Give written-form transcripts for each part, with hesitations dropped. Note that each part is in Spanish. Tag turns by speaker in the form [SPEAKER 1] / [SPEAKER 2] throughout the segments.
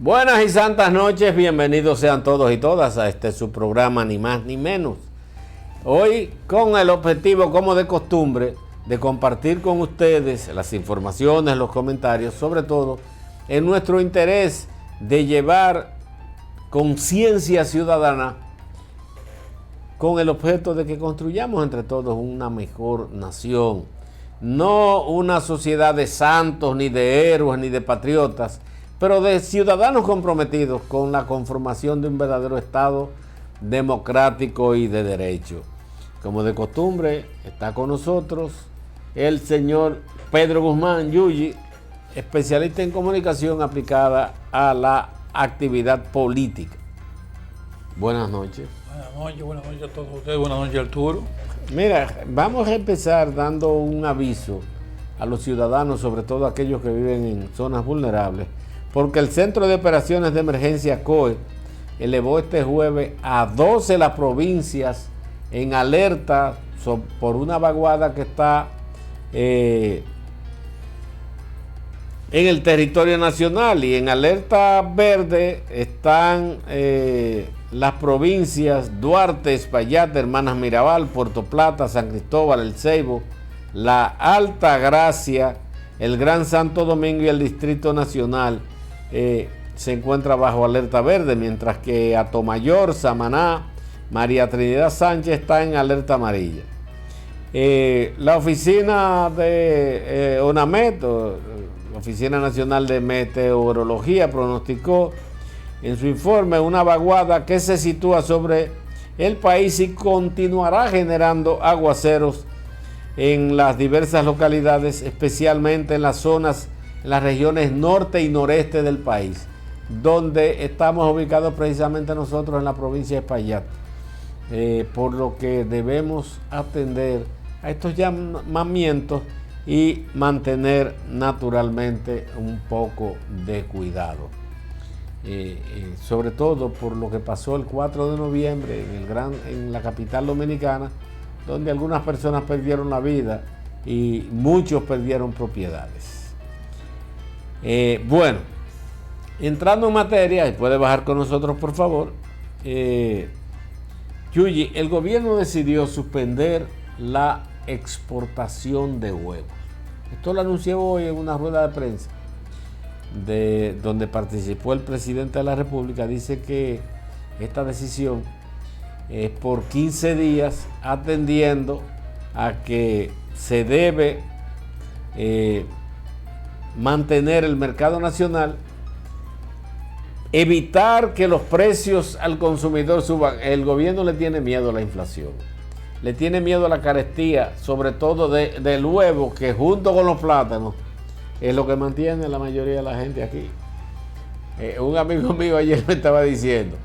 [SPEAKER 1] Buenas y santas noches, bienvenidos sean todos y todas a este su programa Ni Más Ni Menos. Hoy con el objetivo, como de costumbre, de compartir con ustedes las informaciones, los comentarios, sobre todo en nuestro interés de llevar conciencia ciudadana con el objeto de que construyamos entre todos una mejor nación. No una sociedad de santos, ni de héroes, ni de patriotas, pero de ciudadanos comprometidos con la conformación de un verdadero Estado democrático y de derecho. Como de costumbre, está con nosotros el señor Pedro Guzmán Yuyi, especialista en comunicación aplicada a la actividad política. Buenas noches.
[SPEAKER 2] Buenas noches a todos ustedes, buenas noches Arturo.
[SPEAKER 1] Mira, vamos a empezar dando un aviso a los ciudadanos, sobre todo aquellos que viven en zonas vulnerables, porque el Centro de Operaciones de Emergencia COE elevó este jueves a 12 las provincias en alerta por una vaguada que está en el territorio nacional, y en alerta verde están las provincias Duarte, Espaillat, Hermanas Mirabal, Puerto Plata, San Cristóbal, El Ceibo, La Alta Gracia, el Gran Santo Domingo y el Distrito Nacional se encuentra bajo alerta verde, mientras que Atomayor, Samaná, María Trinidad Sánchez está en alerta amarilla. La oficina de ONAMET, la Oficina Nacional de Meteorología, pronosticó en su informe una vaguada que se sitúa sobre el país y continuará generando aguaceros en las diversas localidades, especialmente en las zonas, en las regiones norte y noreste del país, donde estamos ubicados precisamente nosotros en la provincia de Espaillat, por lo que debemos atender a estos llamamientos y mantener naturalmente un poco de cuidado. Sobre todo por lo que pasó el 4 de noviembre en la capital dominicana, donde algunas personas perdieron la vida y muchos perdieron propiedades. Bueno, entrando en materia, y puede bajar con nosotros por favor, Yuyi, el gobierno decidió suspender la exportación de huevos. Esto lo anunció hoy en una rueda de prensa donde participó el presidente de la República. Dice que esta decisión es por 15 días, atendiendo a que se debe mantener el mercado nacional, evitar que los precios al consumidor suban. El gobierno le tiene miedo a la inflación, le tiene miedo a la carestía, sobre todo del huevo, que junto con los plátanos es lo que mantiene la mayoría de la gente aquí. Un amigo mío ayer me estaba diciendo: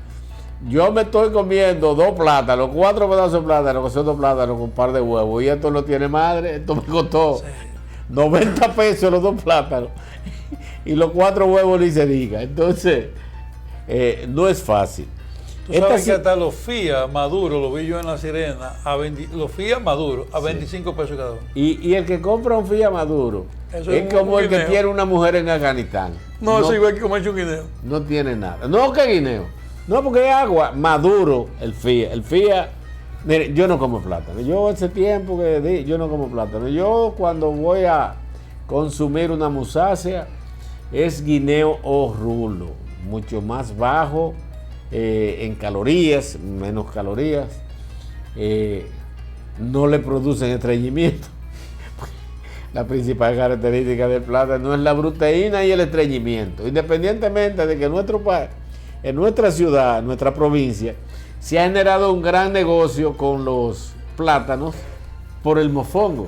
[SPEAKER 1] yo me estoy comiendo 2 plátanos, 4 pedazos de plátano, que son 2 plátanos con un par de huevos, y esto no tiene madre. Esto me costó 90 pesos los 2 plátanos y los 4 huevos ni se diga. Entonces, no es fácil.
[SPEAKER 2] Tú sabes que hasta los FIA Maduro, lo vi yo en La Sirena, los FIA Maduro a 25 pesos cada uno.
[SPEAKER 1] Y el que compra un FIA Maduro es como el que tiene una mujer en Afganistán.
[SPEAKER 2] No, es igual que comerse un guineo.
[SPEAKER 1] No tiene nada. No, que guineo. No, porque es agua. Maduro, el FIA. El FIA, mire, yo no como plátano. Yo hace tiempo que yo no como plátano. Yo cuando voy a consumir una musácea es guineo o rulo, mucho más bajo en calorías, menos calorías, no le producen estreñimiento. La principal característica del plátano es la proteína y el estreñimiento, independientemente de que en nuestro país, en nuestra ciudad, en nuestra provincia, se ha generado un gran negocio con los plátanos por el mofongo,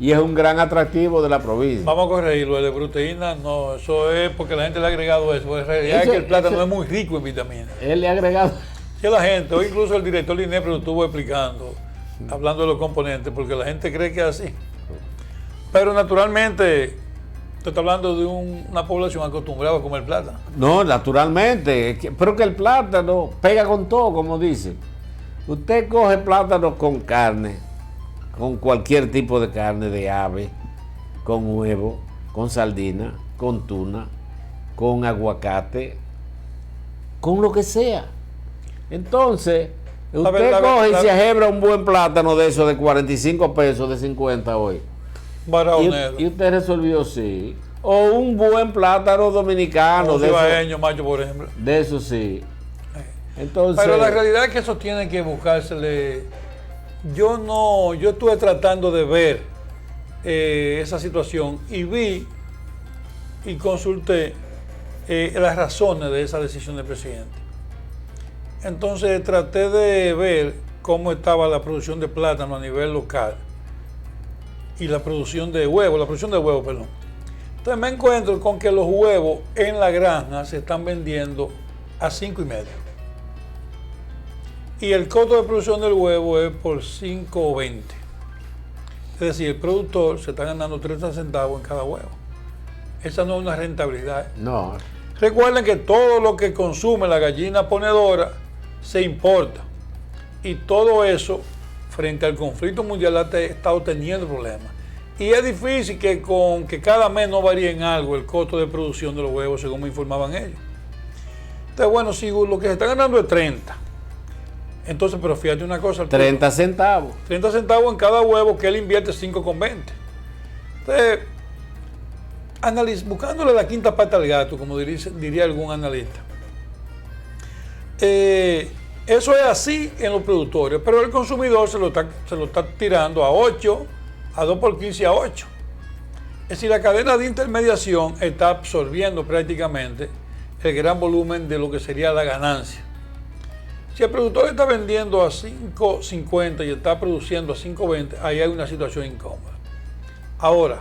[SPEAKER 1] y es un gran atractivo de la provincia.
[SPEAKER 2] Vamos a corregirlo, el de proteína no, eso es porque la gente le ha agregado eso, porque en realidad es que el plátano es muy rico en vitaminas.
[SPEAKER 1] Él le ha agregado.
[SPEAKER 2] Que la gente, o incluso el director del INEP lo estuvo explicando, hablando de los componentes, porque la gente cree que es así. Pero naturalmente, usted está hablando de una población acostumbrada a comer plátano.
[SPEAKER 1] No, naturalmente, pero que el plátano pega con todo, como dicen. Usted coge plátano con carne, con cualquier tipo de carne, de ave, con huevo, con sardina, con tuna, con aguacate, con lo que sea. Entonces, usted
[SPEAKER 2] ver,
[SPEAKER 1] y se ajebra un buen plátano de eso de 45 pesos, de 50 hoy. Y usted resolvió sí. O un buen plátano dominicano.
[SPEAKER 2] De cibaeño, macho, por ejemplo.
[SPEAKER 1] De eso sí. Entonces,
[SPEAKER 2] pero la realidad es que eso tiene que buscársele. Yo estuve tratando de ver esa situación y vi y consulté las razones de esa decisión del presidente. Entonces traté de ver cómo estaba la producción de plátano a nivel local y la producción de huevos, perdón. Entonces me encuentro con que los huevos en la granja se están vendiendo a 5.5. Y el costo de producción del huevo es por 5.20. Es decir, el productor se está ganando 30 centavos en cada huevo. Esa no es una rentabilidad.
[SPEAKER 1] No.
[SPEAKER 2] Recuerden que todo lo que consume la gallina ponedora se importa. Y todo eso, frente al conflicto mundial, ha estado teniendo problemas. Y es difícil que cada mes no varíe en algo el costo de producción de los huevos, según me informaban ellos. Entonces, bueno, si lo que se está ganando es 30. Entonces, pero fíjate una cosa.
[SPEAKER 1] 30 centavos.
[SPEAKER 2] 30 centavos en cada huevo que él invierte 5,20. Entonces, buscándole la quinta pata al gato, como diría algún analista. Eso es así en los productores, pero el consumidor se lo está tirando a 8, a 2 por 15 a 8. Es decir, la cadena de intermediación está absorbiendo prácticamente el gran volumen de lo que sería la ganancia. Si el productor está vendiendo a 5.50 y está produciendo a 5.20, ahí hay una situación incómoda. Ahora,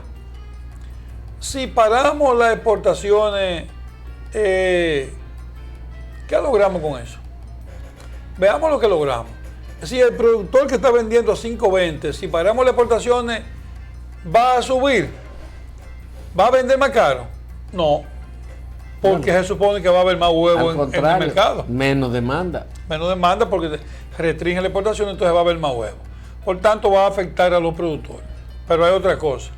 [SPEAKER 2] si paramos las exportaciones, ¿qué logramos con eso? Veamos lo que logramos. Si el productor que está vendiendo a 5.20, si paramos las exportaciones, ¿va a subir? ¿Va a vender más caro? No, porque se supone que va a haber más huevos en el mercado.
[SPEAKER 1] Menos demanda.
[SPEAKER 2] Menos demanda porque restringen la exportación, entonces va a haber más huevos. Por tanto, va a afectar a los productores. Pero hay otra cosa.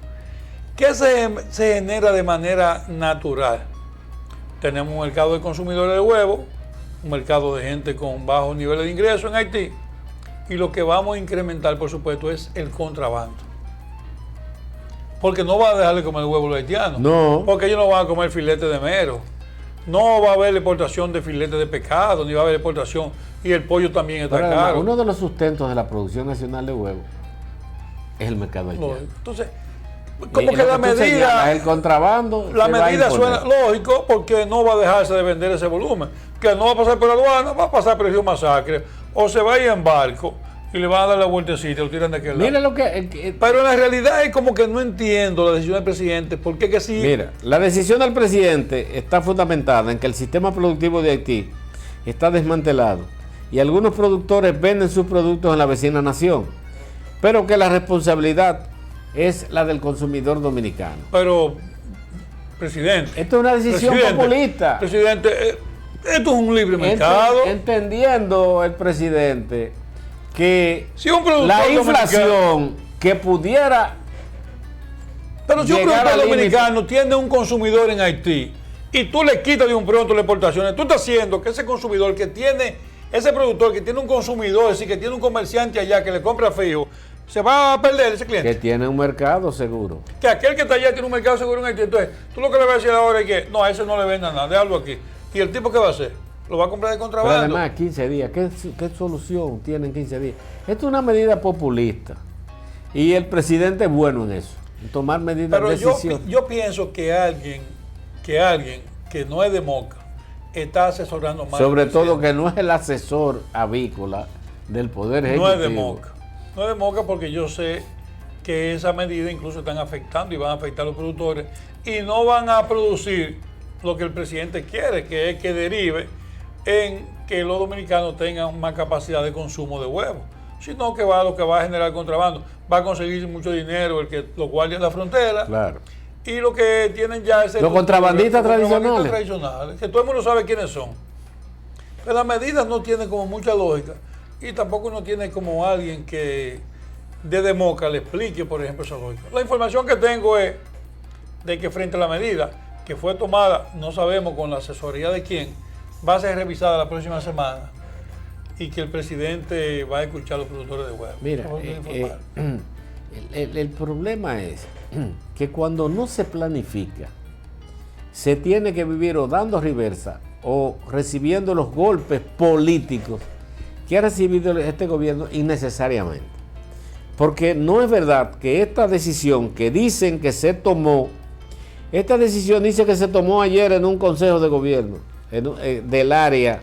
[SPEAKER 2] ¿Qué se genera de manera natural? Tenemos un mercado de consumidores de huevos, un mercado de gente con bajos niveles de ingresos en Haití, y lo que vamos a incrementar, por supuesto, es el contrabando. Porque no va a dejar de comer huevos los haitianos.
[SPEAKER 1] No.
[SPEAKER 2] Porque ellos no van a comer filete de mero. No va a haber exportación de filete de pescado, ni va a haber exportación, y el pollo también está caro.
[SPEAKER 1] Uno de los sustentos de la producción nacional de huevos es el mercado haitiano.
[SPEAKER 2] Entonces, como que la medida,
[SPEAKER 1] el contrabando,
[SPEAKER 2] la medida suena lógico porque no va a dejarse de vender ese volumen. Que no va a pasar por aduana, va a pasar por el río Masacre, o se va a ir en barco y le van a dar la vueltecita y lo tiran de aquel lado.
[SPEAKER 1] Mira lo que...
[SPEAKER 2] Pero en la realidad es como que no entiendo la decisión del presidente, porque que sí...
[SPEAKER 1] Mira, la decisión del presidente está fundamentada en que el sistema productivo de Haití está desmantelado y algunos productores venden sus productos en la vecina nación, pero que la responsabilidad es la del consumidor dominicano.
[SPEAKER 2] Pero, presidente...
[SPEAKER 1] Esto es una decisión populista.
[SPEAKER 2] Presidente, esto es un libre mercado.
[SPEAKER 1] Entendiendo el presidente que
[SPEAKER 2] si un productor
[SPEAKER 1] la inflación que pudiera...
[SPEAKER 2] Pero si un productor dominicano tiene un consumidor en Haití y tú le quitas de un pronto las exportaciones, tú estás haciendo que ese consumidor que tiene, ese productor que tiene un consumidor, es decir, que tiene un comerciante allá que le compra fijo, se va a perder ese cliente.
[SPEAKER 1] Que tiene un mercado seguro.
[SPEAKER 2] Que aquel que está allá tiene un mercado seguro en Haití. Entonces, tú lo que le vas a decir ahora es que no, a ese no le venda nada, déjalo aquí. ¿Y el tipo qué va a hacer? ¿Lo va a comprar de contrabando?
[SPEAKER 1] Pero además, 15 días. ¿Qué solución tienen 15 días? Esto es una medida populista. Y el presidente es bueno en eso, en tomar medidas decisivas.
[SPEAKER 2] Yo pienso que alguien que no es de Moca está asesorando mal.
[SPEAKER 1] Sobre todo que no es el asesor avícola del Poder Ejecutivo.
[SPEAKER 2] No es de Moca. No es de Moca porque yo sé que esas medidas incluso están afectando y van a afectar a los productores y no van a producir lo que el presidente quiere, que es que derive en que los dominicanos tengan más capacidad de consumo de huevos, sino que lo que va a generar contrabando, va a conseguir mucho dinero los guardias de la frontera.
[SPEAKER 1] Claro.
[SPEAKER 2] Y lo que tienen ya es
[SPEAKER 1] los contrabandistas tradicionales,
[SPEAKER 2] que todo el mundo sabe quiénes son. Pero las medidas no tienen como mucha lógica y tampoco no tiene como alguien que desde Moca le explique, por ejemplo, esa lógica. La información que tengo es de que frente a la medida que fue tomada, no sabemos con la asesoría de quién, va a ser revisada la próxima semana y que el presidente va a escuchar a los productores de huevo.
[SPEAKER 1] Mira, el problema es que cuando no se planifica, se tiene que vivir o dando reversa o recibiendo los golpes políticos que ha recibido este gobierno innecesariamente. Porque no es verdad que esta decisión que dicen que se tomó, esta decisión dice que se tomó ayer en un consejo de gobierno del área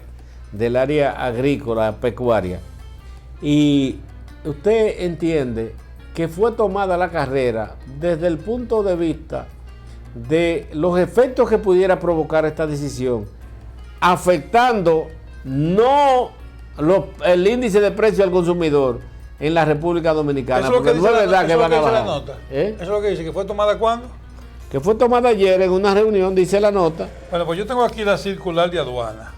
[SPEAKER 1] agrícola, pecuaria. Y usted entiende que fue tomada la carrera desde el punto de vista de los efectos que pudiera provocar esta decisión, afectando no el índice de precio al consumidor en la República Dominicana.
[SPEAKER 2] Eso es lo que
[SPEAKER 1] no es verdad que van a bajar.
[SPEAKER 2] La nota. Eso es lo que dice, que fue tomada ¿cuándo?
[SPEAKER 1] Que fue tomada ayer en una reunión, dice la nota.
[SPEAKER 2] Bueno, pues yo tengo aquí la circular de aduana,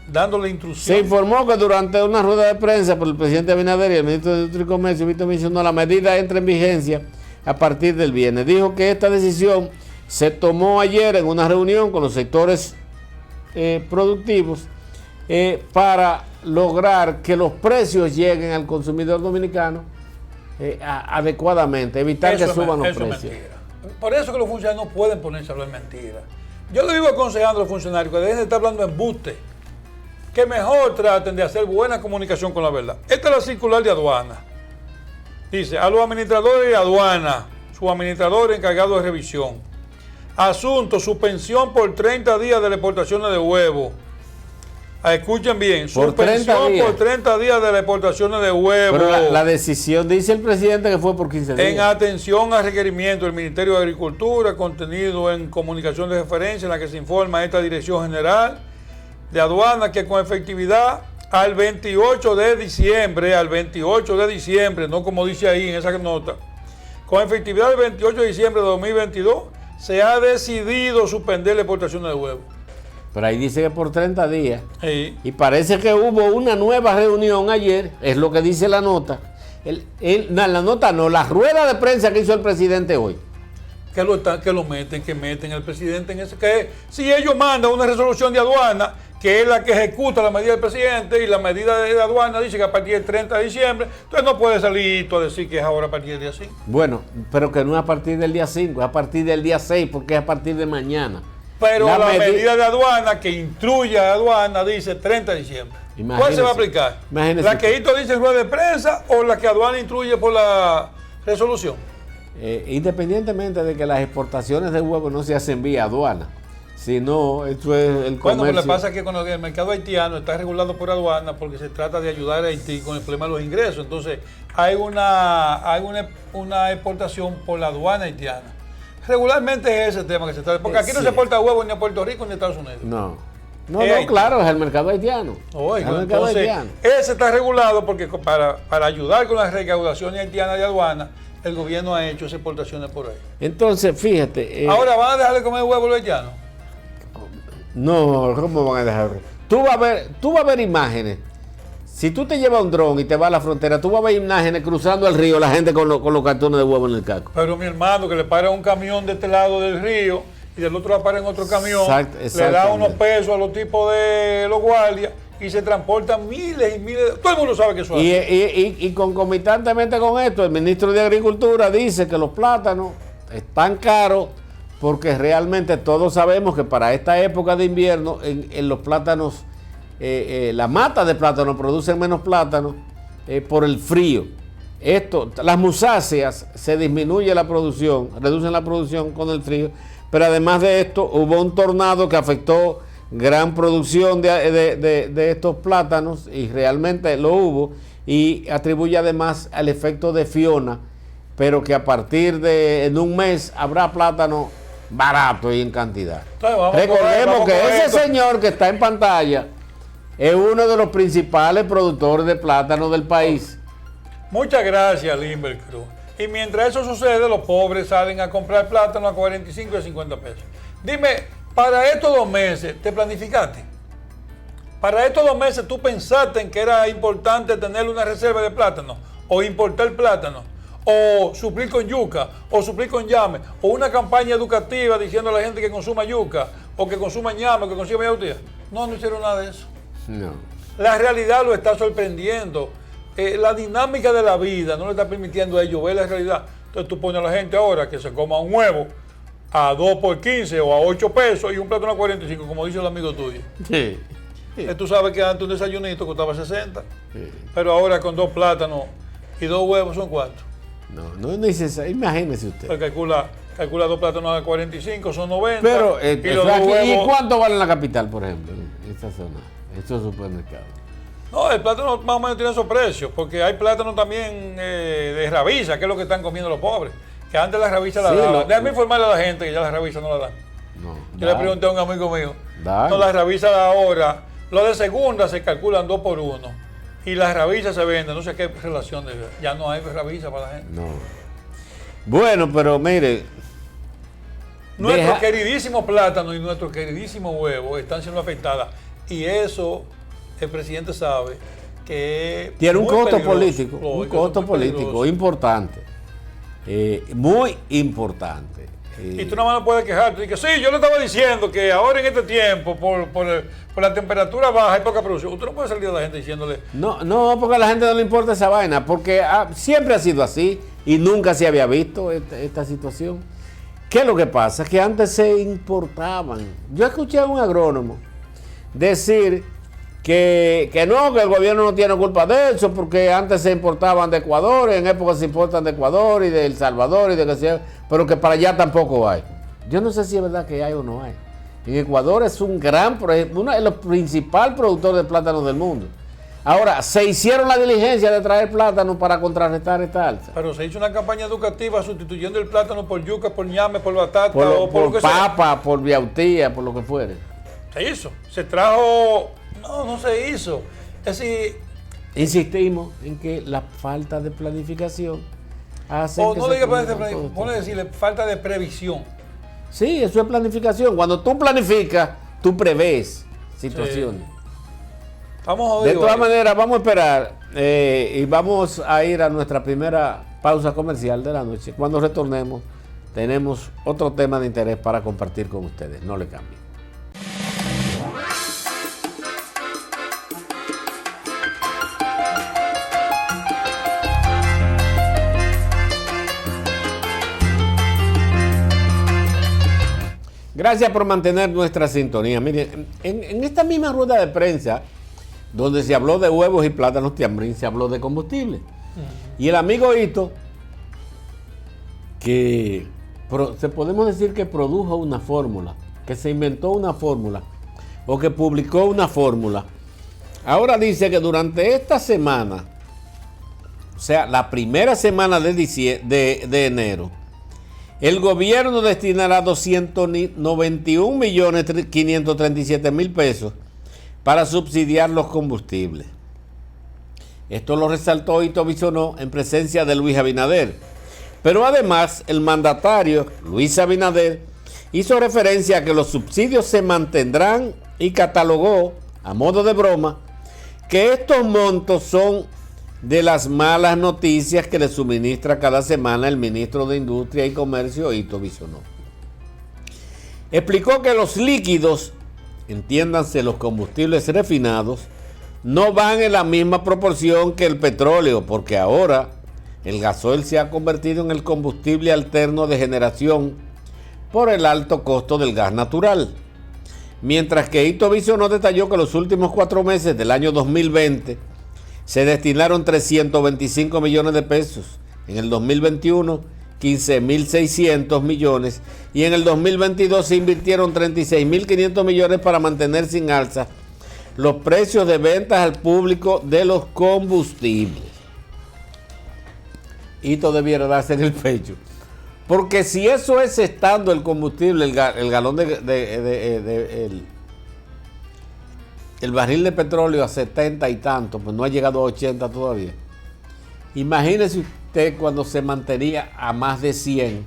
[SPEAKER 2] dándole instrucción.
[SPEAKER 1] Se informó que durante una rueda de prensa por el presidente Abinader y el ministro de Industria y Comercio, Víctor mencionó la medida entra en vigencia a partir del viernes. Dijo que esta decisión se tomó ayer en una reunión con los sectores productivos para lograr que los precios lleguen al consumidor dominicano adecuadamente, evitar que suban los precios.
[SPEAKER 2] Es mentira. Por eso que los funcionarios no pueden ponerse a hablar mentiras. Yo le vivo aconsejando a los funcionarios que dejen de estar hablando embuste, que mejor traten de hacer buena comunicación con la verdad. Esta es la circular de aduana. Dice, a los administradores de aduana, sus administradores encargados de revisión. Asunto, suspensión por 30 días de las exportaciones de huevo. Escuchen bien, suspensión por 30 días de las exportaciones de huevo.
[SPEAKER 1] Pero la decisión, dice el presidente, que fue por 15 días.
[SPEAKER 2] En atención al requerimiento del Ministerio de Agricultura, contenido en comunicación de referencia en la que se informa a esta Dirección General de Aduana que con efectividad al 28 de diciembre, no como dice ahí en esa nota, con efectividad del 28 de diciembre de 2022, se ha decidido suspender la exportación de huevo.
[SPEAKER 1] Pero ahí dice que por 30 días.
[SPEAKER 2] Sí.
[SPEAKER 1] Y parece que hubo una nueva reunión ayer, es lo que dice la nota. La nota no, la rueda de prensa que hizo el presidente hoy.
[SPEAKER 2] Que meten el presidente en ese. Que si ellos mandan una resolución de aduana, que es la que ejecuta la medida del presidente, y la medida de aduana dice que a partir del 30 de diciembre, entonces no puede salir tú a decir que es ahora a partir del día 5.
[SPEAKER 1] Bueno, pero que no es a partir del día 5, es a partir del día 6, porque es a partir de mañana.
[SPEAKER 2] Pero la medida de aduana que instruye a aduana dice 30 de diciembre. Imagínese, ¿cuál se va a aplicar? ¿La que Hito dice en rueda de prensa o la que aduana instruye por la resolución?
[SPEAKER 1] Independientemente de que las exportaciones de huevos no se hacen vía aduana, sino esto es el comercio.
[SPEAKER 2] Bueno, lo que pasa es que con el mercado haitiano está regulado por aduana porque se trata de ayudar a Haití con el problema de los ingresos. Entonces hay una exportación por la aduana haitiana. Regularmente es ese tema que se trata, porque aquí no se exporta huevo ni a Puerto Rico ni a Estados Unidos.
[SPEAKER 1] No, claro, es el mercado haitiano.
[SPEAKER 2] Ese está regulado porque para ayudar con las recaudaciones haitianas de aduana, el gobierno ha hecho esas exportaciones por ahí.
[SPEAKER 1] Entonces, fíjate.
[SPEAKER 2] Ahora, ¿van a dejar de comer huevo los haitianos?
[SPEAKER 1] No, ¿cómo van a dejar? Tú vas a ver imágenes. Si tú te llevas un dron y te vas a la frontera, tú vas a ver imágenes cruzando el río, la gente con los cartones de huevo en el casco.
[SPEAKER 2] Pero mi hermano, que le para un camión de este lado del río y del otro lado para en otro camión, le da unos pesos a los tipos de los guardias y se transportan miles y miles. Todo el mundo sabe que eso es.
[SPEAKER 1] Y concomitantemente con esto, el ministro de Agricultura dice que los plátanos están caros porque realmente todos sabemos que para esta época de invierno en los plátanos, la mata de plátano producen menos plátano por el frío. Las musáceas se disminuye la producción, reducen la producción con el frío, pero además de esto hubo un tornado que afectó gran producción de estos plátanos y realmente lo hubo, y atribuye además al efecto de Fiona, pero que a partir en un mes habrá plátano barato y en cantidad. Entonces, recordemos que ese señor que está en pantalla es uno de los principales productores de plátano del país.
[SPEAKER 2] Muchas gracias, Limber Cruz. Y mientras eso sucede, los pobres salen a comprar plátano a 45 y 50 pesos. Dime, para estos 2 meses, ¿te planificaste? Para estos 2 meses, ¿tú pensaste en que era importante tener una reserva de plátano? ¿O importar plátano? ¿O suplir con yuca? ¿O suplir con llame? ¿O una campaña educativa diciendo a la gente que consuma yuca? ¿O que consuma ñame? ¿O que consuma yautía? No, no hicieron nada de eso.
[SPEAKER 1] No.
[SPEAKER 2] La realidad lo está sorprendiendo. La dinámica de la vida no le está permitiendo a ellos ver la realidad. Entonces tú pones a la gente ahora que se coma un huevo a 2 por 15 o a 8 pesos y un plátano a 45, como dice el amigo tuyo.
[SPEAKER 1] Sí.
[SPEAKER 2] Tú sabes que antes un desayunito costaba 60,
[SPEAKER 1] Sí.
[SPEAKER 2] pero ahora con 2 plátanos y 2 huevos son ¿cuánto?
[SPEAKER 1] No es necesario. Imagínese usted.
[SPEAKER 2] Pues calcula 2 plátanos a 45, son 90.
[SPEAKER 1] Pero,
[SPEAKER 2] y los dos
[SPEAKER 1] Frankie, ¿y
[SPEAKER 2] huevos.
[SPEAKER 1] cuánto vale en la capital, por ejemplo? En esta zona, estos supermercados.
[SPEAKER 2] No, el plátano más o menos tiene esos precios, porque hay plátano también de rabiza, que es lo que están comiendo los pobres. Que antes la rabiza la
[SPEAKER 1] Sí,
[SPEAKER 2] daban. Déjame informarle a la gente que ya la rabiza no la dan.
[SPEAKER 1] No.
[SPEAKER 2] Yo le pregunté a un amigo mío.
[SPEAKER 1] Dale.
[SPEAKER 2] No, la rabiza de ahora, lo de segunda se calculan 2 por 1. Y las rabizas se venden, no sé qué relación de. Ya no hay rabiza para la gente.
[SPEAKER 1] No. Bueno, pero mire.
[SPEAKER 2] Nuestro queridísimo plátano y nuestro queridísimo huevo están siendo afectadas. Y eso el presidente sabe que
[SPEAKER 1] Tiene un
[SPEAKER 2] muy
[SPEAKER 1] costo
[SPEAKER 2] peligroso.
[SPEAKER 1] político,
[SPEAKER 2] Lógico,
[SPEAKER 1] un
[SPEAKER 2] eso
[SPEAKER 1] costo
[SPEAKER 2] es muy
[SPEAKER 1] político
[SPEAKER 2] peligroso.
[SPEAKER 1] importante. Muy importante.
[SPEAKER 2] Y tú no más no puedes quejarte. Que sí, yo le estaba diciendo que ahora en este tiempo, por la temperatura baja y poca producción, usted no puede salir a la gente diciéndole.
[SPEAKER 1] No, porque a la gente no le importa esa vaina, porque siempre ha sido así y nunca se había visto esta situación. ¿Qué es lo que pasa? Que antes se importaban. Yo escuché a un agrónomo decir que no, que el gobierno no tiene culpa de eso, porque antes se importaban de Ecuador, en época se importan de Ecuador y de El Salvador y de que sea, pero que para allá tampoco hay. Yo no sé si es verdad que hay o no hay. En Ecuador es uno de los principales productores de plátanos del mundo. Ahora, se hicieron la diligencia de traer plátano para contrarrestar esta alza.
[SPEAKER 2] Pero se hizo una campaña educativa sustituyendo el plátano por yuca, por ñame, por batata
[SPEAKER 1] Por
[SPEAKER 2] o por lo que sea.
[SPEAKER 1] papa, por viautía, por lo que fuere.
[SPEAKER 2] Se hizo. Se trajo. No se hizo. Es decir,
[SPEAKER 1] Insistimos en que la falta de planificación hace
[SPEAKER 2] o
[SPEAKER 1] que
[SPEAKER 2] no
[SPEAKER 1] se
[SPEAKER 2] diga
[SPEAKER 1] produzcan
[SPEAKER 2] falta de
[SPEAKER 1] todos estos-
[SPEAKER 2] pone decirle falta de previsión.
[SPEAKER 1] Sí, eso es planificación. Cuando tú planificas, tú prevés situaciones.
[SPEAKER 2] Vamos a
[SPEAKER 1] De
[SPEAKER 2] ver.
[SPEAKER 1] todas maneras, vamos a esperar y vamos a ir a nuestra primera pausa comercial de la noche. Cuando retornemos, tenemos otro tema de interés para compartir con ustedes. No le cambien. Gracias por mantener nuestra sintonía. Miren, en esta misma rueda de prensa, donde se habló de huevos y plátanos también se habló de combustible. Y el amigo Hito, que se podemos decir que produjo una fórmula, que se inventó una fórmula, o que publicó una fórmula, ahora dice que durante esta semana, o sea, la primera semana de enero, el gobierno destinará 291.537.000 pesos para subsidiar los combustibles. Esto lo resaltó Hito Bisonó en presencia de Luis Abinader. Pero además, el mandatario, Luis Abinader, hizo referencia a que los subsidios se mantendrán y catalogó, a modo de broma, que estos montos son de las malas noticias que le suministra cada semana el ministro de Industria y Comercio, Hito Bisonó. Explicó que los líquidos, entiéndanse los combustibles refinados, no van en la misma proporción que el petróleo, porque ahora el gasoil se ha convertido en el combustible alterno de generación por el alto costo del gas natural. Mientras que Hito Bisonó detalló que los últimos 4 meses del año 2020 se destinaron 325 millones de pesos. En el 2021, 15.600 millones. Y en el 2022 se invirtieron 36.500 millones para mantener sin alza los precios de ventas al público de los combustibles. Hito debiera darse en el pecho. Porque si eso es estando el combustible, el galón el barril de petróleo a 70 y tanto, pues no ha llegado a 80 todavía. Imagínese usted cuando se mantenía a más de 100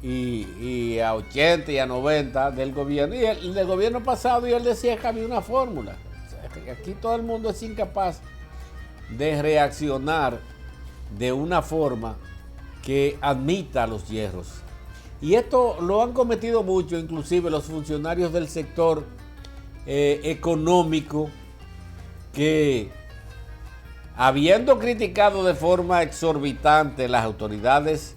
[SPEAKER 1] y a 80 y a 90 del gobierno. Y el del gobierno pasado, y él decía que había una fórmula. O sea, que aquí todo el mundo es incapaz de reaccionar de una forma que admita los hierros. Y esto lo han cometido mucho, inclusive los funcionarios del sector económico que, habiendo criticado de forma exorbitante las autoridades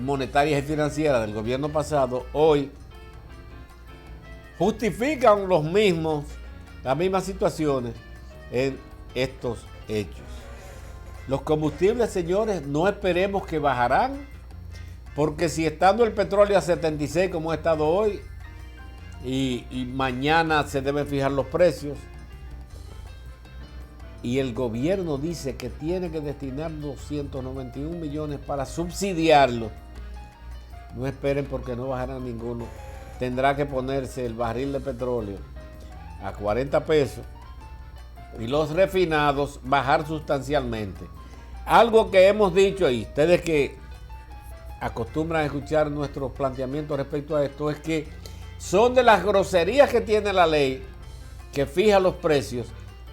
[SPEAKER 1] monetarias y financieras del gobierno pasado, hoy justifican las mismas situaciones en estos hechos. Los combustibles, señores, no esperemos que bajarán, porque si estando el petróleo a 76 como ha estado hoy, y mañana se deben fijar los precios, y el gobierno dice que tiene que destinar 291 millones para subsidiarlo, no esperen porque no bajará ninguno. Tendrá que ponerse el barril de petróleo a 40 pesos y los refinados bajar sustancialmente. Algo que hemos dicho, y ustedes que acostumbran a escuchar nuestros planteamientos respecto a esto, es que son de las groserías que tiene la ley que fija los precios,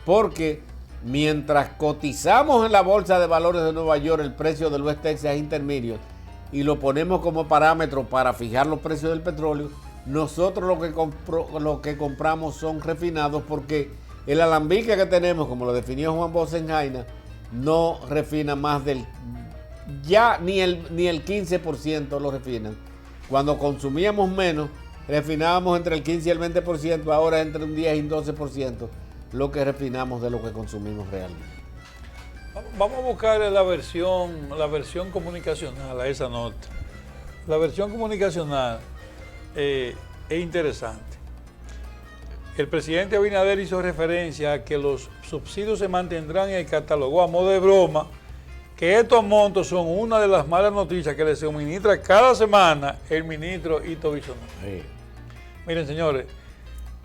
[SPEAKER 1] porque mientras cotizamos en la Bolsa de Valores de Nueva York el precio del West Texas Intermediate y lo ponemos como parámetro para fijar los precios del petróleo, nosotros lo que compramos son refinados, porque el alambique que tenemos, como lo definió Juan Bosenjaina, no refina más del, ya ni el 15% lo refinan. Cuando consumíamos menos, refinábamos entre el 15 y el 20%, ahora entre un 10 y un 12% lo que refinamos de lo que consumimos realmente.
[SPEAKER 2] Vamos a buscar la versión comunicacional a esa nota. La versión comunicacional es interesante. El presidente Abinader hizo referencia a que los subsidios se mantendrán y catalogó a modo de broma que estos montos son una de las malas noticias que le suministra cada semana el ministro Hito Bisonó. Sí. Miren, señores,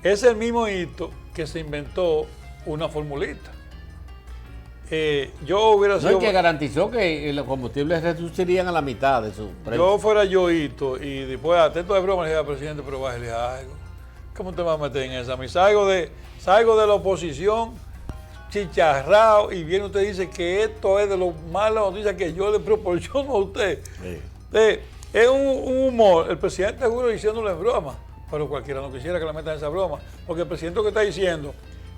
[SPEAKER 2] es el mismo Hito que se inventó una formulita. Yo hubiera sido...
[SPEAKER 1] No, que garantizó que los combustibles reducirían a la mitad de su precio.
[SPEAKER 2] Yo fuera yo Hito y después, atento de broma, le dije al presidente, pero bájale algo. ¿Cómo te vas a meter en esa? Salgo de la oposición, chicharrado, y viene usted y dice que esto es de lo malas noticias que yo le proporciono a usted. Sí. Es un humor. El presidente seguro diciéndole broma, pero cualquiera no quisiera que le metan esa broma, porque el presidente lo que está diciendo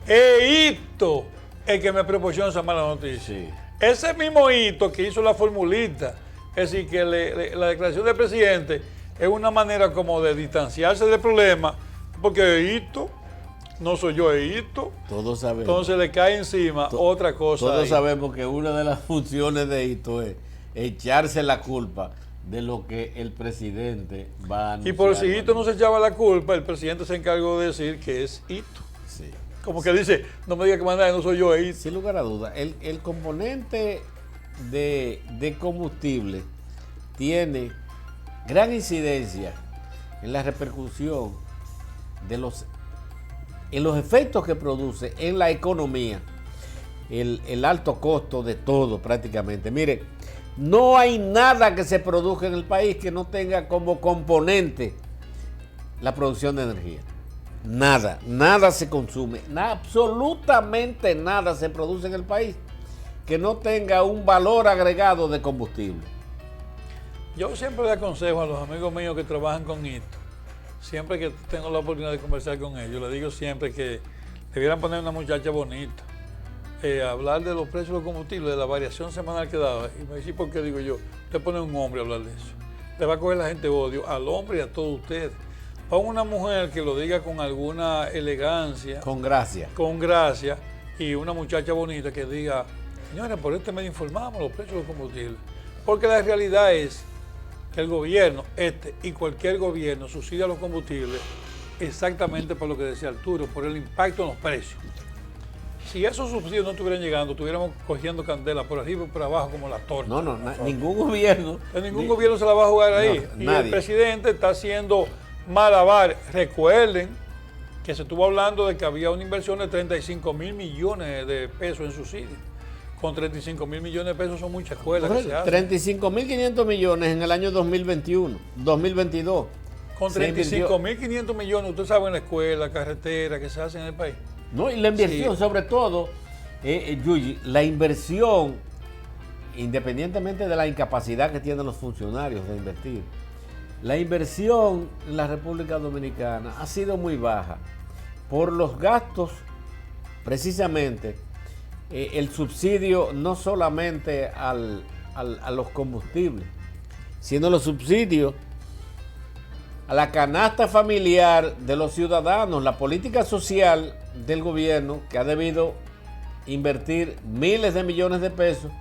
[SPEAKER 2] es Hito el que me proporciona esa mala noticia. Sí. Ese mismo Hito que hizo la formulita, es decir, que la declaración del presidente es una manera como de distanciarse del problema, porque Hito no soy yo, Hito.
[SPEAKER 1] Todos sabemos.
[SPEAKER 2] Entonces le cae encima otra cosa.
[SPEAKER 1] Todos sabemos que una de las funciones de Hito es echarse la culpa de lo que el presidente va a anunciar.
[SPEAKER 2] Y por si Hito no se echaba la culpa, el presidente se encargó de decir que es Hito.
[SPEAKER 1] Sí.
[SPEAKER 2] Como que dice, no me diga que manda, no soy yo, Hito.
[SPEAKER 1] Sin lugar a dudas, el componente de combustible tiene gran incidencia en la repercusión en los efectos que produce en la economía, el alto costo de todo prácticamente. Mire, no hay nada que se produzca en el país que no tenga como componente la producción de energía. Nada se consume, absolutamente nada se produce en el país que no tenga un valor agregado de combustible.
[SPEAKER 2] Yo siempre le aconsejo a los amigos míos que trabajan con Hito, siempre que tengo la oportunidad de conversar con ellos, le digo siempre que debieran poner una muchacha bonita, hablar de los precios de los combustibles, de la variación semanal que daba. Y me dice, ¿por qué? Digo yo, usted pone un hombre a hablar de eso, le va a coger la gente odio al hombre y a todos ustedes. Pon una mujer que lo diga con alguna elegancia.
[SPEAKER 1] Con gracia.
[SPEAKER 2] Con gracia. Y una muchacha bonita que diga, señores, por este medio informamos los precios de los combustibles. Porque la realidad es que el gobierno, y cualquier gobierno, subsidia los combustibles exactamente por lo que decía Arturo, por el impacto en los precios. Si esos subsidios no estuvieran llegando, estuviéramos cogiendo candela por arriba y por abajo como la torta.
[SPEAKER 1] Ningún gobierno.
[SPEAKER 2] Ningún gobierno se la va a jugar ahí. Y nadie. El presidente está haciendo malabar. Recuerden que se estuvo hablando de que había una inversión de 35 mil millones de pesos en subsidios. Con 35 mil millones de pesos son muchas escuelas que se hacen.
[SPEAKER 1] 35.500 millones en el año 2021, 2022.
[SPEAKER 2] Con 35.500 millones, usted sabe, en la escuela, carretera que se hace en el país.
[SPEAKER 1] No, y la inversión, sí. Sobre todo, Yuyi, la inversión, independientemente de la incapacidad que tienen los funcionarios de invertir, la inversión en la República Dominicana ha sido muy baja, por los gastos, precisamente, el subsidio no solamente a los combustibles, sino los subsidios a la canasta familiar de los ciudadanos, la política social del gobierno que ha debido invertir miles de millones de pesos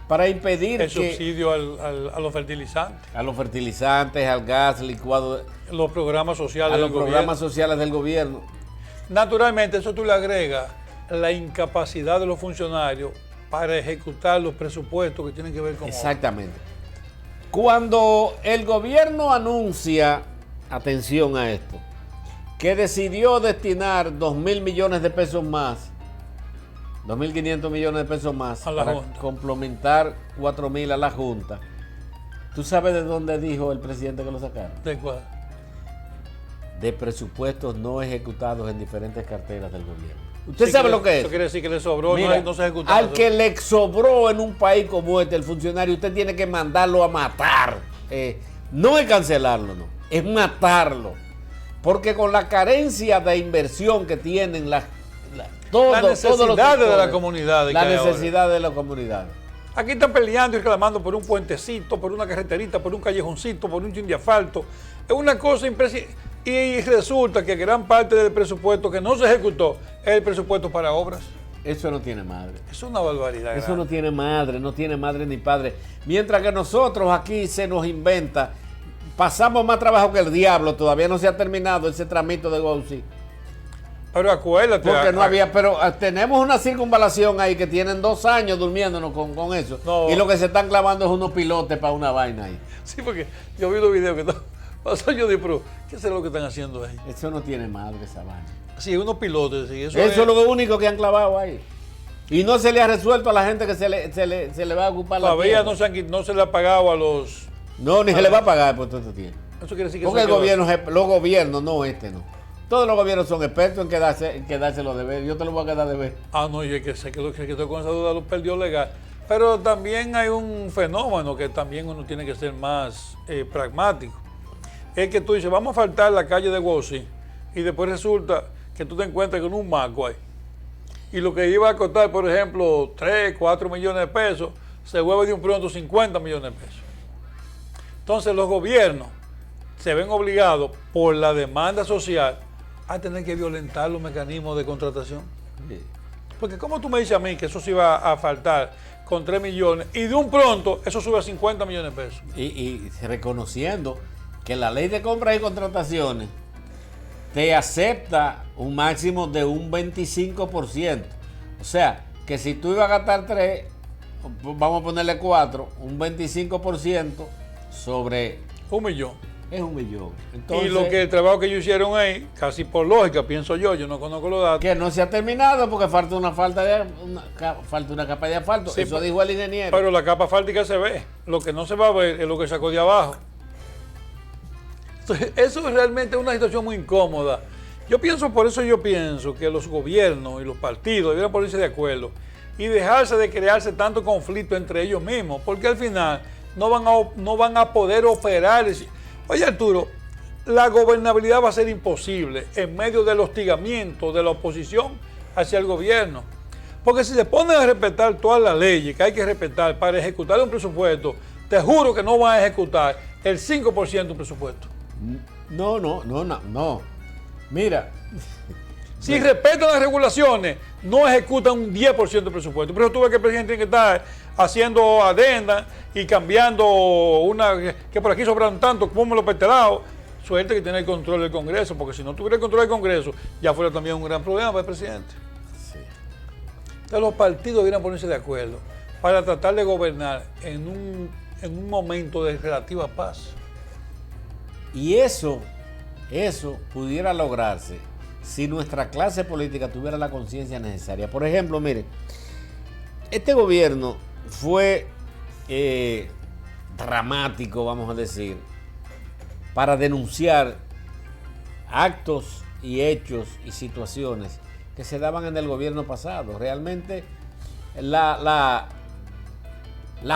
[SPEAKER 1] para impedir
[SPEAKER 2] el subsidio a los fertilizantes.
[SPEAKER 1] A los fertilizantes, al gas licuado.
[SPEAKER 2] Los programas sociales
[SPEAKER 1] a los programas sociales del gobierno.
[SPEAKER 2] Naturalmente, eso tú le agregas la incapacidad de los funcionarios para ejecutar los presupuestos que tienen que ver con...
[SPEAKER 1] Exactamente. Cuando el gobierno anuncia, atención a esto, que decidió destinar 2.000 millones de pesos más, 2.500 millones de pesos más
[SPEAKER 2] a la
[SPEAKER 1] para
[SPEAKER 2] Junta,
[SPEAKER 1] complementar 4.000 a la Junta. ¿Tú sabes de dónde dijo el presidente que lo sacaron?
[SPEAKER 2] ¿De cuál?
[SPEAKER 1] De presupuestos no ejecutados en diferentes carteras del gobierno. ¿Usted sabe lo que es?
[SPEAKER 2] Eso quiere decir que le sobró.
[SPEAKER 1] Mira,
[SPEAKER 2] no se ejecutó.
[SPEAKER 1] Al que le sobró en un país como este, el funcionario, usted tiene que mandarlo a matar. No es cancelarlo, no. Es matarlo. Porque con la carencia de inversión que tienen
[SPEAKER 2] la necesidad de la comunidad.
[SPEAKER 1] La necesidad de la comunidad.
[SPEAKER 2] Aquí están peleando y reclamando por un puentecito, por una carreterita, por un callejoncito, por un chin de asfalto. Es una cosa impresionante. Y resulta que gran parte del presupuesto que no se ejecutó es el presupuesto para obras.
[SPEAKER 1] Eso no tiene madre.
[SPEAKER 2] Es una barbaridad.
[SPEAKER 1] Eso no tiene madre ni padre. Mientras que nosotros aquí se nos inventa, pasamos más trabajo que el diablo, todavía no se ha terminado ese tramito de Gousi.
[SPEAKER 2] Pero acuérdate.
[SPEAKER 1] Porque no había, pero tenemos una circunvalación ahí que tienen 2 años durmiéndonos con eso. No. Y lo que se están clavando es unos pilotes para una vaina ahí.
[SPEAKER 2] Sí, porque yo vi los videos que pasó, yo digo, pero ¿qué es lo que están haciendo ahí?
[SPEAKER 1] Eso no tiene madre esa vaina.
[SPEAKER 2] Sí, unos pilotes. Sí,
[SPEAKER 1] eso es lo único que han clavado ahí. Y no se le ha resuelto a la gente que se le va a ocupar
[SPEAKER 2] todavía la tierra. No se le ha pagado a los...
[SPEAKER 1] No, ni se le va a pagar por todo este tiempo.
[SPEAKER 2] Eso quiere decir que
[SPEAKER 1] porque los gobiernos, no este, no. Todos los gobiernos son expertos en quedarse los deberes. Yo te lo voy a quedar de ver.
[SPEAKER 2] No, y es que sé que estoy con esa duda, lo perdió legal. Pero también hay un fenómeno que también uno tiene que ser más pragmático. Es que tú dices, vamos a faltar la calle de Gousi, y después resulta que tú te encuentras con un maco ahí. Y lo que iba a costar, por ejemplo, 3, 4 millones de pesos, se vuelve de un pronto 50 millones de pesos. Entonces los gobiernos se ven obligados por la demanda social a tener que violentar los mecanismos de contratación. Sí. Porque como tú me dices a mí que eso se iba a faltar con 3 millones y de un pronto eso sube a 50 millones de pesos.
[SPEAKER 1] Y reconociendo que la ley de compras y contrataciones te acepta un máximo de un 25%. O sea, que si tú ibas a gastar 3, vamos a ponerle 4, un 25% sobre...
[SPEAKER 2] 1 millón.
[SPEAKER 1] Es 1 millón. Entonces,
[SPEAKER 2] y lo que el trabajo que ellos hicieron ahí, casi por lógica, pienso yo no conozco los datos.
[SPEAKER 1] Que no se ha terminado porque falta una capa de asfalto. Sí, eso dijo el ingeniero.
[SPEAKER 2] Pero la capa asfáltica se ve. Lo que no se va a ver es lo que sacó de abajo. Entonces, eso es realmente una situación muy incómoda. Por eso yo pienso que los gobiernos y los partidos debieran ponerse de acuerdo y dejarse de crearse tanto conflicto entre ellos mismos, porque al final no van a poder operar. Oye, Arturo, la gobernabilidad va a ser imposible en medio del hostigamiento de la oposición hacia el gobierno. Porque si se ponen a respetar todas las leyes que hay que respetar para ejecutar un presupuesto, te juro que no van a ejecutar el 5% de un presupuesto.
[SPEAKER 1] No. Mira.
[SPEAKER 2] Si respetan las regulaciones, no ejecutan un 10% del presupuesto. Pero tú ves que el presidente tiene que estar haciendo adendas y cambiando que por aquí sobran tanto, como los petelados. Suerte que tiene el control del Congreso, porque si no tuviera el control del Congreso, ya fuera también un gran problema para el presidente. Sí. Entonces los partidos deberían ponerse de acuerdo para tratar de gobernar en un momento de relativa paz.
[SPEAKER 1] Y eso pudiera lograrse si nuestra clase política tuviera la conciencia necesaria. Por ejemplo, mire, este gobierno fue dramático, vamos a decir, para denunciar actos y hechos y situaciones que se daban en el gobierno pasado. Realmente la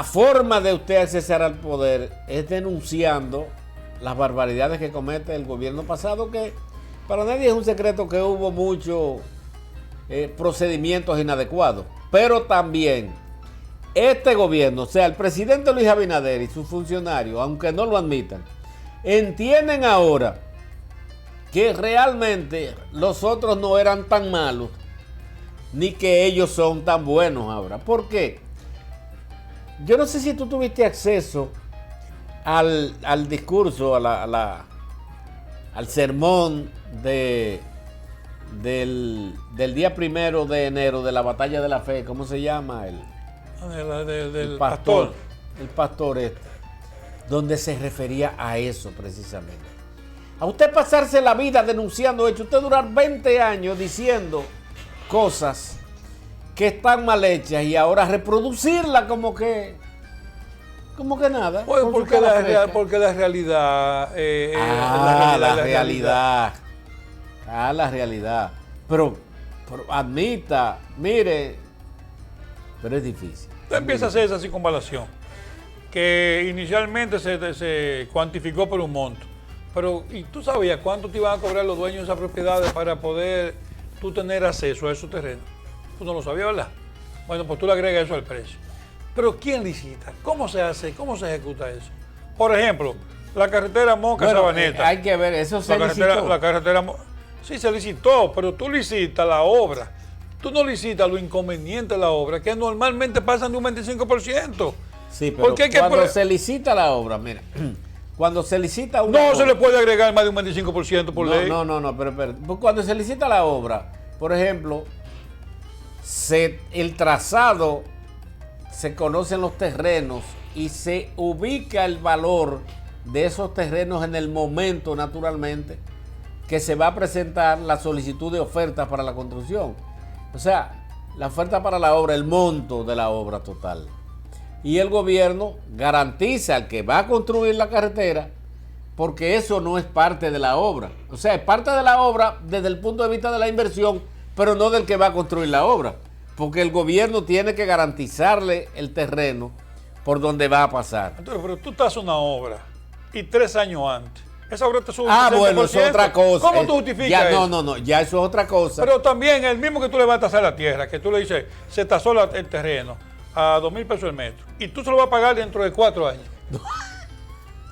[SPEAKER 1] forma de usted acceder al poder es denunciando las barbaridades que comete el gobierno pasado, que Para nadie es un secreto que hubo muchos procedimientos inadecuados, pero también este gobierno, o sea, el presidente Luis Abinader y sus funcionarios, aunque no lo admitan, entienden ahora que realmente los otros no eran tan malos, ni que ellos son tan buenos ahora. ¿Por qué? Yo no sé si tú tuviste acceso al discurso, al sermón del día 1 de enero de la Batalla de la Fe. ¿Cómo se llama?
[SPEAKER 2] Del pastor.
[SPEAKER 1] El pastor donde se refería a eso precisamente. A usted pasarse la vida denunciando hechos, usted durar 20 años diciendo cosas que están mal hechas y ahora reproducirlas como que nada.
[SPEAKER 2] Pues porque la realidad
[SPEAKER 1] la realidad. Pero admita, mire, pero es difícil.
[SPEAKER 2] Usted empieza a hacer esa circunvalación que inicialmente se cuantificó por un monto. Pero, ¿y tú sabías cuánto te iban a cobrar los dueños de esas propiedades para poder tú tener acceso a esos terrenos? Tú no lo sabías, ¿verdad? Bueno, pues tú le agregas eso al precio. Pero ¿quién licita? ¿Cómo se hace? ¿Cómo se ejecuta eso? Por ejemplo, la carretera Moca-Sabaneta.
[SPEAKER 1] Hay que ver, eso se licitó.
[SPEAKER 2] La carretera sí se licitó, pero tú licitas la obra. Tú no licitas lo inconveniente de la obra, que normalmente pasan de un 25%.
[SPEAKER 1] Sí, pero cuando se licita la obra, mira... Cuando se licita una obra,
[SPEAKER 2] se le puede agregar más de un 25% por ley.
[SPEAKER 1] No, pero cuando se licita la obra, por ejemplo, el trazado, se conocen los terrenos y se ubica el valor de esos terrenos en el momento, naturalmente, que se va a presentar la solicitud de oferta para la construcción. O sea, la oferta para la obra, el monto de la obra total. Y el gobierno garantiza al que va a construir la carretera, porque eso no es parte de la obra. O sea, es parte de la obra desde el punto de vista de la inversión, pero no del que va a construir la obra. Porque el gobierno tiene que garantizarle el terreno por donde va a pasar.
[SPEAKER 2] Entonces, pero tú estás una obra y 3 años antes. Esa obra te sube
[SPEAKER 1] bueno, eso es otra cosa.
[SPEAKER 2] ¿Cómo tú justificas
[SPEAKER 1] eso?
[SPEAKER 2] No,
[SPEAKER 1] ya eso es otra cosa.
[SPEAKER 2] Pero también el mismo que tú le vas a tasar la tierra, que tú le dices, se tasó el terreno a 2,000 pesos el metro, y tú se lo vas a pagar dentro de 4 años.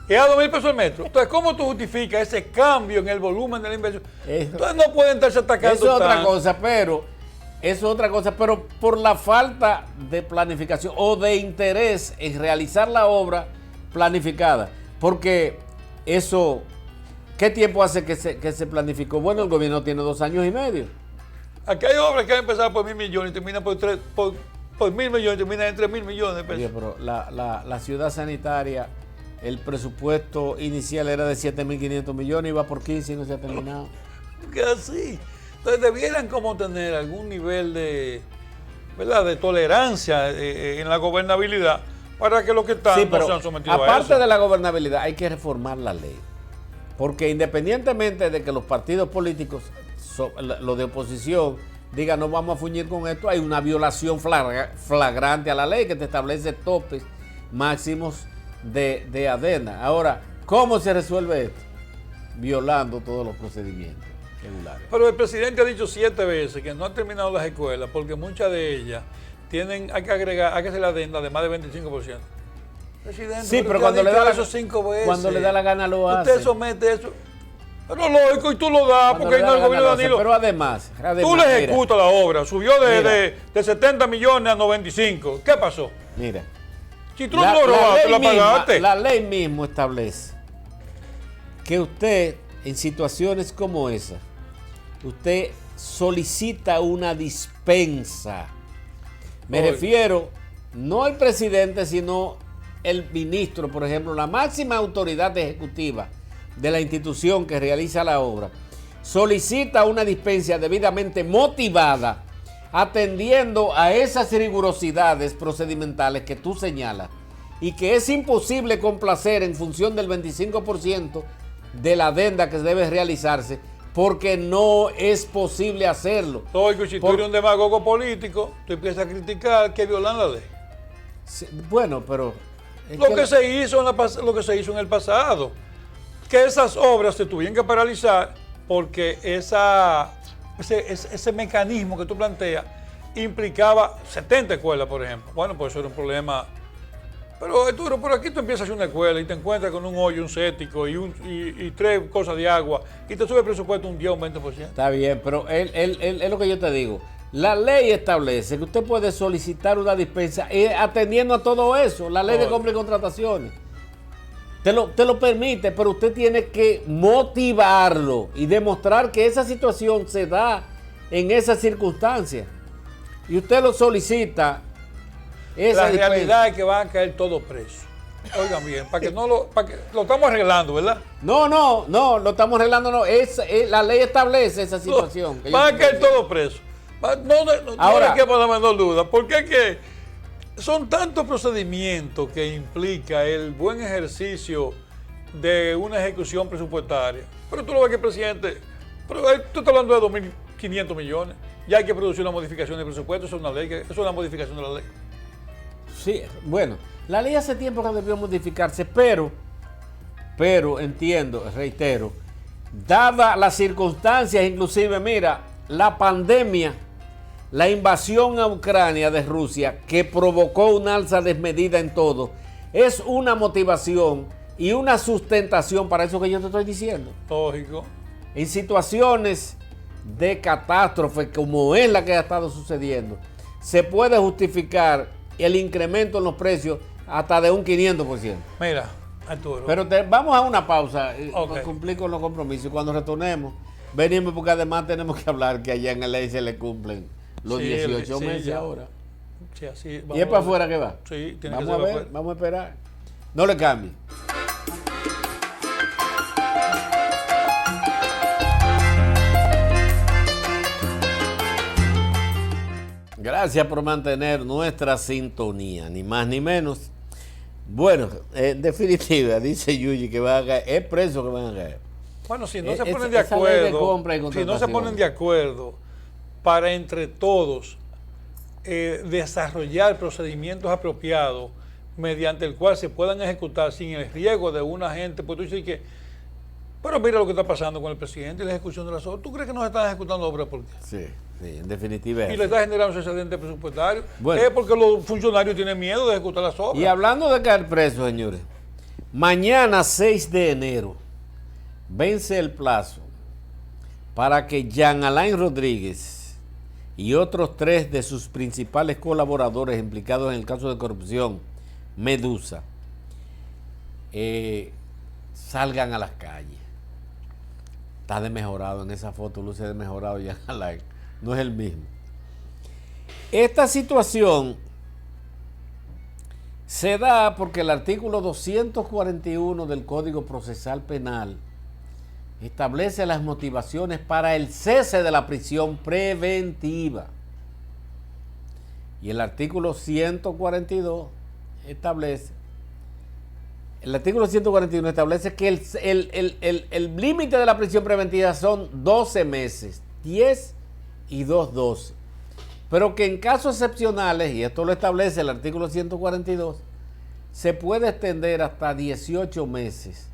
[SPEAKER 2] Y a 2,000 pesos el metro. Entonces, ¿cómo tú justificas ese cambio en el volumen de la inversión? Entonces no pueden estarse atacando.
[SPEAKER 1] Eso es otra cosa, pero por la falta de planificación o de interés en realizar la obra planificada. Porque eso, ¿qué tiempo hace que se planificó? Bueno, el gobierno tiene 2 años y medio.
[SPEAKER 2] Aquí hay obras que han empezado por 1,000 millones y terminan por 1,000 millones, termina en 3,000 millones de pesos.
[SPEAKER 1] Oye, pero la ciudad sanitaria, el presupuesto inicial era de 7.500 millones, iba por 15 y no se ha terminado.
[SPEAKER 2] ¿Qué así? Entonces debieran como tener algún nivel de, ¿verdad?, de tolerancia en la gobernabilidad para que los que están no sean sometidos a eso.
[SPEAKER 1] Aparte de la gobernabilidad, hay que reformar la ley. Porque independientemente de que los partidos políticos, los de oposición, digan no vamos a fuñir con esto, hay una violación flagrante a la ley que te establece topes máximos de adenda. Ahora, ¿cómo se resuelve esto? Violando todos los procedimientos regulares.
[SPEAKER 2] Pero el presidente ha dicho 7 veces que no han terminado las escuelas porque muchas de ellas hay que hacer la adenda de más de 25%. Presidente,
[SPEAKER 1] sí, pero cuando le da la gana lo hace.
[SPEAKER 2] Usted somete eso. Pero lógico, y tú lo das porque no el gobierno de Danilo.
[SPEAKER 1] Pero además
[SPEAKER 2] tú le ejecutas la obra. Subió de 70 millones a 95. ¿Qué pasó?
[SPEAKER 1] Mira.
[SPEAKER 2] Si tú no lo robaste, lo pagaste.
[SPEAKER 1] La ley mismo establece que usted, en situaciones como esa, usted solicita una dispensa. Me refiero no al presidente, sino el ministro, por ejemplo, la máxima autoridad ejecutiva de la institución que realiza la obra, solicita una dispensa debidamente motivada, atendiendo a esas rigurosidades procedimentales que tú señalas y que es imposible complacer en función del 25% de la adenda que debe realizarse, porque no es posible hacerlo.
[SPEAKER 2] Oye, si tú eres un demagogo político, tú empiezas a criticar que violan la ley.
[SPEAKER 1] Sí, bueno, pero...
[SPEAKER 2] Lo que se hizo en el pasado, que esas obras se tuvieron que paralizar porque ese mecanismo que tú planteas implicaba 70 escuelas, por ejemplo. Bueno, pues eso era un problema. Pero Arturo, por aquí tú empiezas a hacer una escuela y te encuentras con un hoyo, un cético y 3 cosas de agua y te sube el presupuesto un 10 o un 20%.
[SPEAKER 1] Está bien, pero es lo que yo te digo. La ley establece que usted puede solicitar una dispensa atendiendo a todo eso. La ley de compra y contrataciones. Te lo permite, pero usted tiene que motivarlo y demostrar que esa situación se da en esas circunstancias. Y usted lo solicita.
[SPEAKER 2] La realidad es que van a caer todos presos. Oigan bien, para que lo estamos arreglando, ¿verdad?
[SPEAKER 1] No, lo estamos arreglando, no. La ley establece esa situación.
[SPEAKER 2] Van a caer todos presos. No le quepa la menor duda, porque es que son tantos procedimientos que implica el buen ejercicio de una ejecución presupuestaria. Pero tú lo ves que el presidente, tú estás hablando de 2.500 millones, ya hay que producir una modificación de presupuesto, eso es una ley, eso es una modificación de la ley.
[SPEAKER 1] Sí, bueno, la ley hace tiempo que debió modificarse, pero entiendo, reitero, dadas las circunstancias, inclusive, mira, la pandemia, la invasión a Ucrania de Rusia, que provocó una alza desmedida en todo, es una motivación y una sustentación para eso que yo te estoy diciendo.
[SPEAKER 2] Lógico.
[SPEAKER 1] En situaciones de catástrofe como es la que ha estado sucediendo, se puede justificar el incremento en los precios hasta de un 500%.
[SPEAKER 2] Mira, Arturo.
[SPEAKER 1] Pero vamos a una pausa, para cumplir con los compromisos. Y cuando retornemos, venimos porque además tenemos que hablar que allá en el ley se le cumplen los 18 meses ya. Ahora.
[SPEAKER 2] Sí, así.
[SPEAKER 1] ¿Y es para afuera que va?
[SPEAKER 2] Sí, tiene
[SPEAKER 1] vamos
[SPEAKER 2] que ser
[SPEAKER 1] a ver,
[SPEAKER 2] afuera.
[SPEAKER 1] vamos a esperar. No le cambie. Gracias por mantener nuestra sintonía, ni más ni menos. Bueno, en definitiva, dice Yuyi que van a caer, es preso que van a caer.
[SPEAKER 2] Bueno, si no se ponen de acuerdo, si no se ponen de acuerdo para entre todos desarrollar procedimientos apropiados mediante el cual se puedan ejecutar sin el riesgo de una gente, pues tú dices que, pero mira lo que está pasando con el presidente y la ejecución de las obras. ¿Tú crees que no se están ejecutando obras por qué?
[SPEAKER 1] Sí, en definitiva.
[SPEAKER 2] Y le está generando un excedente presupuestario. Bueno, es porque los funcionarios tienen miedo de ejecutar las obras.
[SPEAKER 1] Y hablando de caer presos, señores, mañana 6 de enero vence el plazo para que Jean Alain Rodríguez y otros 3 de sus principales colaboradores implicados en el caso de corrupción, Medusa, salgan a las calles. Está desmejorado en esa foto, luce desmejorado Jean Alain, no es el mismo. Esta situación se da porque el artículo 241 del Código Procesal Penal establece las motivaciones para el cese de la prisión preventiva. Y el artículo 142 establece, el artículo 141 establece que el límite de la prisión preventiva son 12 meses, 10 y 2, 12. Pero que en casos excepcionales, y esto lo establece el artículo 142, se puede extender hasta 18 meses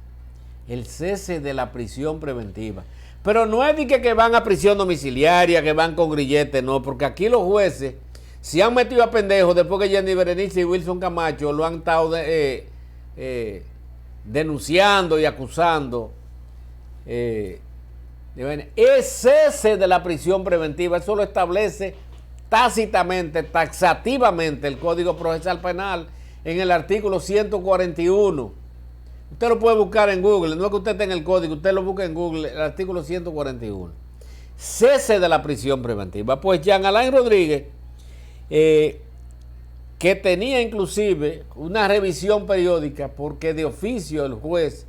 [SPEAKER 1] el cese de la prisión preventiva. Pero no es de que van a prisión domiciliaria, que van con grilletes, no, porque aquí los jueces se han metido a pendejos después que Jenny Berenice y Wilson Camacho lo han estado denunciando y acusando. Es cese de la prisión preventiva, eso lo establece tácitamente, taxativamente el Código Procesal Penal en el artículo 141. Usted lo puede buscar en Google, no es que usted tenga el código, usted lo busca en Google, el artículo 141. Cese de la prisión preventiva. Pues Jean Alain Rodríguez, que tenía inclusive una revisión periódica, porque de oficio el juez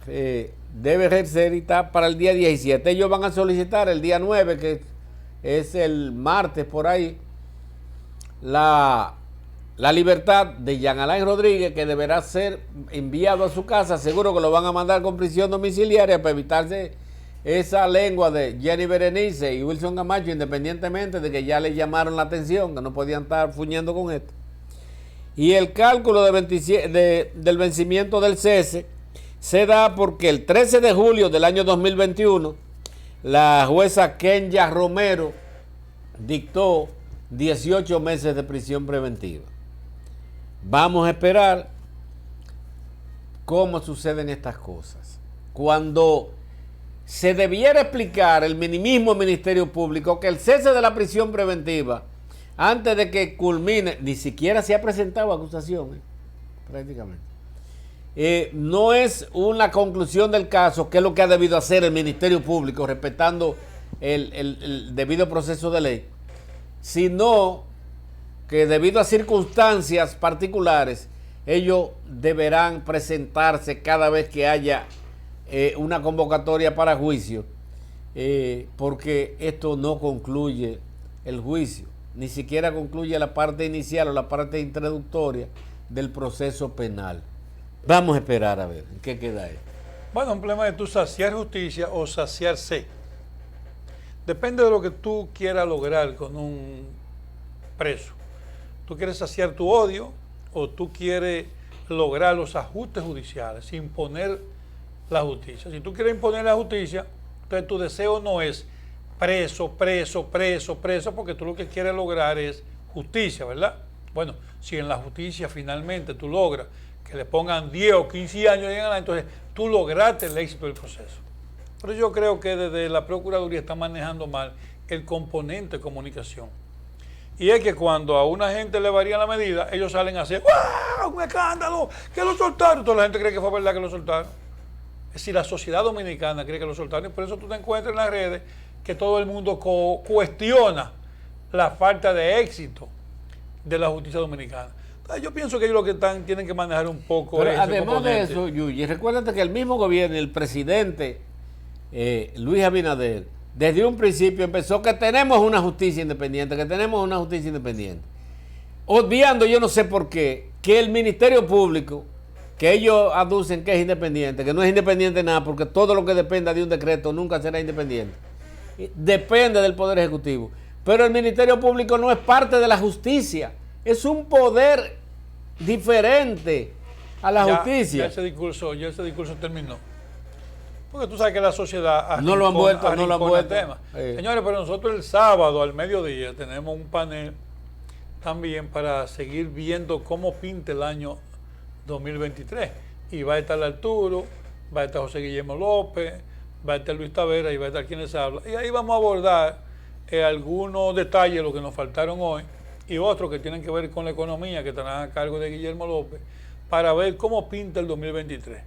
[SPEAKER 1] debe ejercer y está para el día 17. Ellos van a solicitar el día 9, que es el martes por ahí, la libertad de Jean Alain Rodríguez, que deberá ser enviado a su casa. Seguro que lo van a mandar con prisión domiciliaria para evitarse esa lengua de Jenny Berenice y Wilson Camacho, independientemente de que ya le llamaron la atención, que no podían estar fuñendo con esto. Y el cálculo del vencimiento del cese se da porque el 13 de julio del año 2021 la jueza Kenya Romero dictó 18 meses de prisión preventiva. Vamos a esperar cómo suceden estas cosas. Cuando se debiera explicar el mismo Ministerio Público que el cese de la prisión preventiva, antes de que culmine, ni siquiera se ha presentado acusación, prácticamente. No es una conclusión del caso, que es lo que ha debido hacer el Ministerio Público, respetando el debido proceso de ley, sino que debido a circunstancias particulares, ellos deberán presentarse cada vez que haya una convocatoria para juicio, porque esto no concluye el juicio, ni siquiera concluye la parte inicial o la parte introductoria del proceso penal. Vamos a esperar a ver en qué queda esto.
[SPEAKER 2] Bueno, un problema de tú saciar justicia o saciarse. Depende de lo que tú quieras lograr con un preso. ¿Tú quieres saciar tu odio o tú quieres lograr los ajustes judiciales, imponer la justicia? Si tú quieres imponer la justicia, entonces tu deseo no es preso, porque tú lo que quieres lograr es justicia, ¿verdad? Bueno, si en la justicia finalmente tú logras que le pongan 10 o 15 años, entonces tú lograste el éxito del proceso. Pero yo creo que desde la Procuraduría está manejando mal el componente de comunicación. Y es que cuando a una gente le varía la medida, ellos salen a hacer ¡wow! ¡Un escándalo! ¡Que lo soltaron! Toda la gente cree que fue verdad que lo soltaron. Es decir, la sociedad dominicana cree que lo soltaron, y por eso tú te encuentras en las redes que todo el mundo cuestiona la falta de éxito de la justicia dominicana. Yo pienso que ellos lo que tienen que manejar un poco.
[SPEAKER 1] Pero además de eso, Yuyi, recuérdate que el mismo gobierno, el presidente Luis Abinader, desde un principio empezó que tenemos una justicia independiente, obviando, yo no sé por qué, que el Ministerio Público, que ellos aducen que es independiente, que no es independiente nada, porque todo lo que dependa de un decreto nunca será independiente, depende del Poder Ejecutivo. Pero el Ministerio Público no es parte de la justicia, es un poder diferente a la justicia.
[SPEAKER 2] Ya ese discurso terminó. Porque tú sabes que la sociedad
[SPEAKER 1] no lo han vuelto
[SPEAKER 2] el tema. Señores, pero nosotros el sábado al mediodía tenemos un panel también para seguir viendo cómo pinta el año 2023. Y va a estar Arturo, va a estar José Guillermo López, va a estar Luis Tavera y va a estar quienes hablan. Y ahí vamos a abordar algunos detalles, lo que nos faltaron hoy, y otros que tienen que ver con la economía, que estarán a cargo de Guillermo López, para ver cómo pinta el 2023.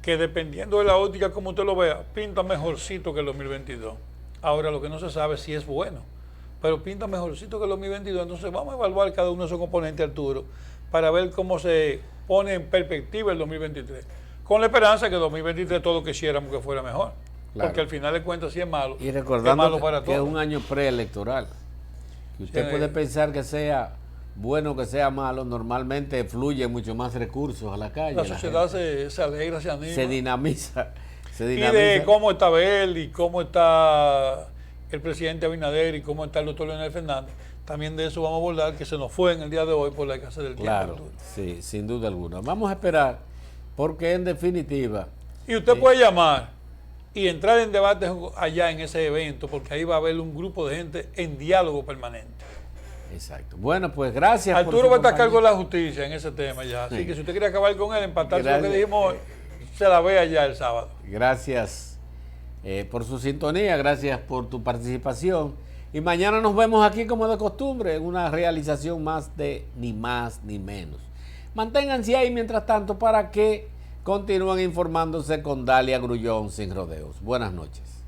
[SPEAKER 2] Que dependiendo de la óptica como usted lo vea, pinta mejorcito que el 2022. Ahora lo que no se sabe es si es bueno, pero pinta mejorcito que el 2022. Entonces vamos a evaluar cada uno de esos componentes, Arturo, para ver cómo se pone en perspectiva el 2023. Con la esperanza que el 2023 todos quisiéramos que fuera mejor. Claro. Porque al final de cuentas sí es malo.
[SPEAKER 1] Y recordando es malo para que es un año preelectoral. Que usted puede pensar que sea bueno, que sea malo, normalmente fluyen mucho más recursos a la calle.
[SPEAKER 2] La sociedad se alegra, se anima.
[SPEAKER 1] Se dinamiza.
[SPEAKER 2] Y de cómo está Abel y cómo está el presidente Abinader y cómo está el doctor Leonel Fernández. También de eso vamos a abordar, que se nos fue en el día de hoy por la escasez del tiempo.
[SPEAKER 1] Claro, sí, sin duda alguna. Vamos a esperar, porque en definitiva...
[SPEAKER 2] Y usted puede llamar y entrar en debate allá en ese evento, porque ahí va a haber un grupo de gente en diálogo permanente.
[SPEAKER 1] Exacto. Bueno, pues gracias.
[SPEAKER 2] Arturo va a estar a cargo de la justicia en ese tema ya. Así que si usted quiere acabar con él, empatarse lo que dijimos hoy, se la vea ya el sábado.
[SPEAKER 1] Gracias por su sintonía, gracias por tu participación. Y mañana nos vemos aquí como de costumbre, en una realización más ni más ni menos. Manténganse ahí mientras tanto para que continúen informándose con Dalia Grullón sin rodeos. Buenas noches.